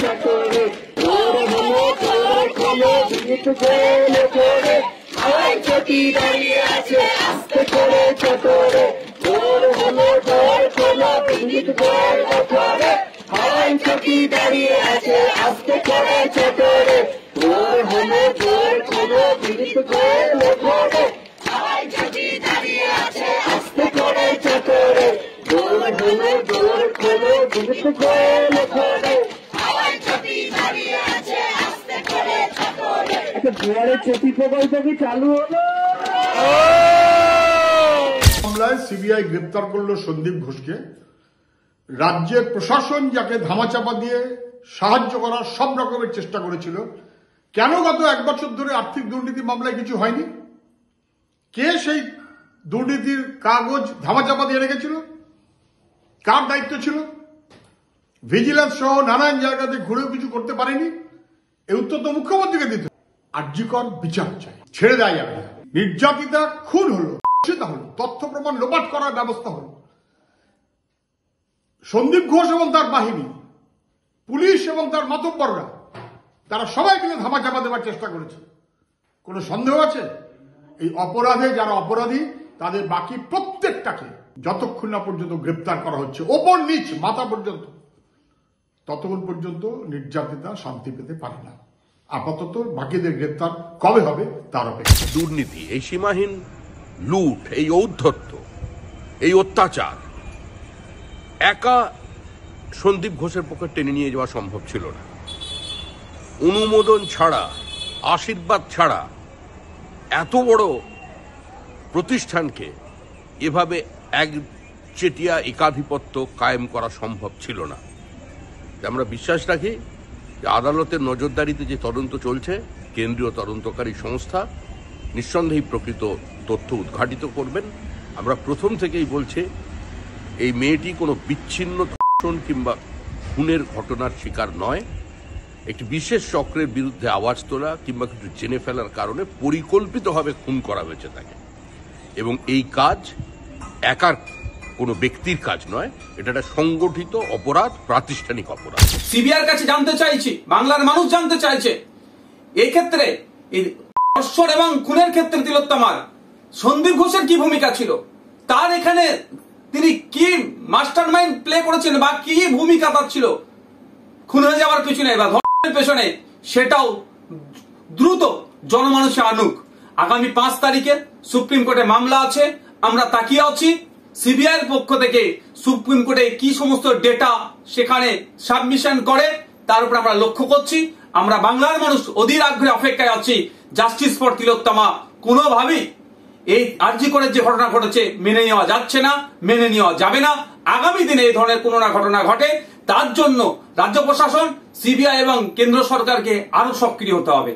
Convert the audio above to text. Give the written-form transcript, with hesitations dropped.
চটরে তোর হলো তোর খোলো বিনীত গোল করে হাওয়ায় চটি দাঁড়িয়ে আছে আস্তে করে চটরে তোর হলো তোর খোলো বিনীত গোল করে হাওয়ায় চটি দাঁড়িয়ে আছে আস্তে করে চটরে তোর হলো তোর খোলো বিনীত গোল করে হাওয়ায় চটি দাঁড়িয়ে আছে আস্তে করে চটরে তোর হলো তোর খোলো বিনীত গোল করে হাওয়ায় চটি দাঁড়িয়ে আছে আস্তে করে চটরে দুয়ারে চটি প্রকল্প কি চালু হলো? মামলায় সিবিআই গ্রেপ্তার করলো সন্দীপ ঘোষকে। রাজ্যের প্রশাসন যাকে ধামাচাপা দিয়ে সাহায্য করার সব রকমের চেষ্টা করেছিল, কেন গত 1 বছর ধরে আর্থিক দুর্নীতি মামলায় কিছু হয়নি? কে সেই দুর্নীতির কাগজ ধামাচাপা দিয়ে রেখেছিল? কার দায়িত্ব ছিল? ভিজিলেন্স সহ নানান জায়গাতে ঘুরেও কিছু করতে পারেনি। এই উত্তর তো মুখ্যমন্ত্রীকে দিতে। আর্যিকর বিচার চাই, ছেড়ে দেওয়া যাবে না। নির্যাতিতা খুন হলো, তথ্য প্রমাণ লোপাট করার ব্যবস্থা হলো। সন্দীপ ঘোষ এবং তার বাহিনী, পুলিশ এবং তার মাতব্বররা, তারা সবাই মিলে ধামাচাপা দেওয়ার চেষ্টা করেছে। কোনো সন্দেহ আছে? এই অপরাধে যারা অপরাধী তাদের বাকি প্রত্যেকটাকে যতক্ষণ না পর্যন্ত গ্রেপ্তার করা হচ্ছে ওপর নিচ মাথা পর্যন্ত, ততক্ষণ পর্যন্ত নির্যাতিতা শান্তি পেতে পারে না। আপাতত বাকিদের গ্রেপ্তার কবে হবে তার অপেক্ষা। দুর্নীতি, এই সীমাহীন লুট, এই ঔদ্ধত্য, এই অত্যাচার একা সন্দীপ ঘোষের পক্ষে টেনে নিয়ে যাওয়া সম্ভব ছিল না। অনুমোদন ছাড়া, আশীর্বাদ ছাড়া এত বড় প্রতিষ্ঠানকে এভাবে একচেটিয়া একাধিপত্য কায়েম করা সম্ভব ছিল না। আমরা বিশ্বাস রাখি যে আদালতের নজরদারিতে যে তদন্ত চলছে, কেন্দ্রীয় তদন্তকারী সংস্থা নিঃসন্দেহে প্রকৃত তথ্য উদ্ঘাটিত করবেন। আমরা প্রথম থেকেই বলছি, এই মেয়েটি কোনো বিচ্ছিন্ন ধর্ষণ কিংবা খুনের ঘটনার শিকার নয়। একটি বিশেষ চক্রের বিরুদ্ধে আওয়াজ তোলা কিংবা কিছু জেনে ফেলার কারণে পরিকল্পিতভাবে খুন করা হয়েছে তাকে। এবং এই কাজ একার কোনো ব্যক্তির কাজ নয়, এটা একটা সংগঠিত অপরাধ, প্রাতিষ্ঠানিক অপরাধ। সিবিআইয়ের কাছে জানতে চাইছি, বাংলার মানুষ জানতে চাইছে, এই ক্ষেত্রে ধর্ষণ এবং খুনের ক্ষেত্রে তিলোত্তমার সন্দীপ ঘোষের কি ভূমিকা ছিল? তার এখানে তিনি কি মাস্টার মাইন্ড প্লে করেছেন বা কি ভূমিকা তার ছিল খুন হয়ে যাওয়ার পিছনে বা ধর্ষণের পেছনে? সেটাও দ্রুত জনমানুষে আনুক। আগামী 5 তারিখে সুপ্রিম কোর্টে মামলা আছে, আমরা তাকিয়ে আছি সিবিআইয়ের পক্ষ থেকে সুপ্রিম কোর্টে কি সমস্ত ডেটা সেখানে সাবমিশন করে তার উপর আমরা লক্ষ্য করছি। আমরা বাংলার মানুষ অধীর আগ্রহে অপেক্ষায় আছি। জাস্টিস ফর তিলোত্তমা কোনোভাবেই এই আরজি করে যে ঘটনা ঘটেছে মেনে নেওয়া যাচ্ছে না, মেনে নেওয়া যাবে না। আগামী দিনে এই ধরনের কোনো না ঘটনা ঘটে, তার জন্য রাজ্য প্রশাসন, সিবিআই এবং কেন্দ্র সরকারকে আরো সক্রিয় হতে হবে।